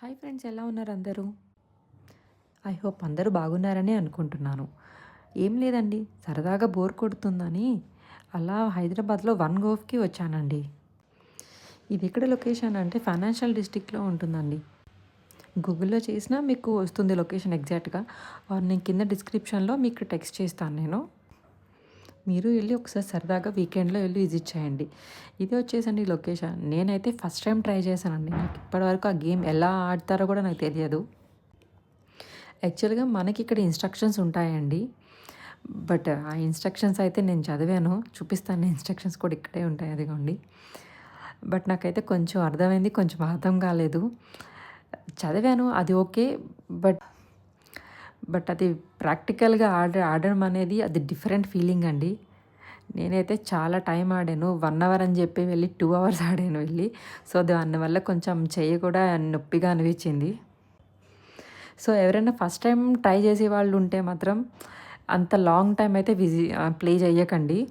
Hi friends, ఎలా ఉన్నారు అందరూ? ఐ హోప్ అందరూ బాగున్నారని అనుకుంటున్నాను. ఏం లేదండి, సరదాగా బోర్ కొడుతుందని అలా హైదరాబాద్లో వన్ గోఫ్కి వచ్చానండి. ఇది ఎక్కడ లొకేషన్ అంటే ఫైనాన్షియల్ డిస్ట్రిక్ట్లో ఉంటుందండి. గూగుల్లో చేసినా మీకు వస్తుంది లొకేషన్ ఎగ్జాక్ట్గా. నేను కింద డిస్క్రిప్షన్లో మీకు టెక్స్ట్ చేస్తాను నేను. మీరు వెళ్ళి ఒకసారి సరదాగా వీకెండ్లో వెళ్ళి విజిట్ చేయండి. ఇది వచ్చేసండి లొకేషన్. నేనైతే ఫస్ట్ టైం ట్రై చేశానండి. నాకు ఇప్పటివరకు ఆ గేమ్ ఎలా ఆడతారో కూడా నాకు తెలియదు. యాక్చువల్గా మనకి ఇక్కడ ఇన్స్ట్రక్షన్స్ ఉంటాయండి. బట్ ఆ ఇన్స్ట్రక్షన్స్ అయితే నేను చదివాను, చూపిస్తాను. ఇన్స్ట్రక్షన్స్ కూడా ఇక్కడే ఉంటాయి, అదిగోండి. బట్ నాకైతే కొంచెం అర్థమైంది, కొంచెం అర్థం కాలేదు. చదివాను, అది ఓకే. బట్ బట్ అది ప్రాక్టికల్గా ఆడడం అనేది అది డిఫరెంట్ ఫీలింగ్ అండి. నేనైతే చాలా టైం ఆడాను. 1 అవర్ అని చెప్పి వెళ్ళి 2 అవర్స్ ఆడాను వెళ్ళి. సో దానివల్ల కొంచెం చెయ్యి కూడా నొప్పిగా అనిపించింది. సో ఎవరైనా ఫస్ట్ టైం ట్రై చేసే వాళ్ళు ఉంటే మాత్రం అంత లాంగ్ టైం అయితే ప్లే చేయకండి.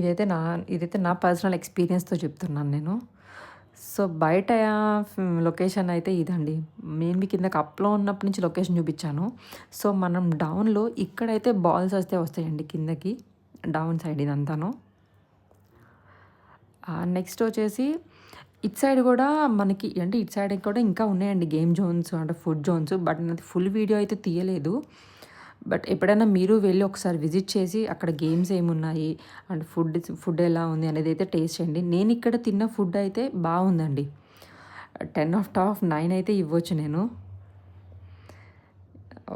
ఇదైతే నా పర్సనల్ ఎక్స్పీరియన్స్తో చెప్తున్నాను నేను. సో బయట లొకేషన్ అయితే ఇదండి. నేను మీకు కిందకి అప్లో ఉన్నప్పటి నుంచి లొకేషన్ చూపించాను. సో మనం డౌన్లో ఇక్కడైతే బాల్స్ వస్తాయండి కిందకి, డౌన్ సైడ్ ఇదంతాను. నెక్స్ట్ వచ్చేసి ఇటు సైడ్ కూడా మనకి అంటే ఇటు సైడ్ కూడా ఇంకా ఉన్నాయండి గేమ్ జోన్స్ అంటే ఫుడ్ జోన్స్. బట్ నాది ఫుల్ వీడియో అయితే తీయలేదు. బట్ ఎప్పుడైనా మీరు వెళ్ళి ఒకసారి విజిట్ చేసి అక్కడ గేమ్స్ ఏమున్నాయి అండ్ ఫుడ్ ఎలా ఉంది అనేది అయితే టేస్ట్ చేయండి. నేను ఇక్కడ తిన్న ఫుడ్ అయితే బాగుందండి. 10/9 అయితే ఇవ్వచ్చు నేను.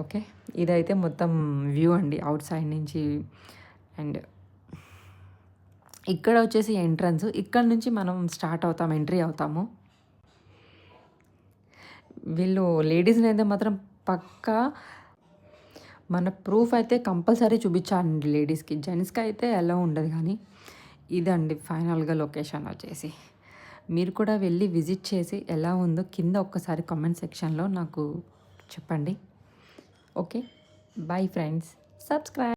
ఓకే, ఇదైతే మొత్తం వ్యూ అండి అవుట్ సైడ్ నుంచి. అండ్ ఇక్కడ వచ్చేసి ఎంట్రన్స్. ఇక్కడ నుంచి మనం స్టార్ట్ అవుతాం, ఎంట్రీ అవుతాము. వీళ్ళు లేడీస్ని అయితే మాత్రం పక్కా మన ప్రూఫ్ అయితే కంపల్సరీ చూపించాలండి లేడీస్కి. జెంట్స్కి అయితే ఎలా ఉండదు. కానీ ఇదండి ఫైనల్గా లొకేషన్ వచ్చేసి. మీరు కూడా వెళ్ళి విజిట్ చేసి ఎలా ఉందో కింద ఒక్కసారి కామెంట్ సెక్షన్లో నాకు చెప్పండి. Okay, bye friends, subscribe.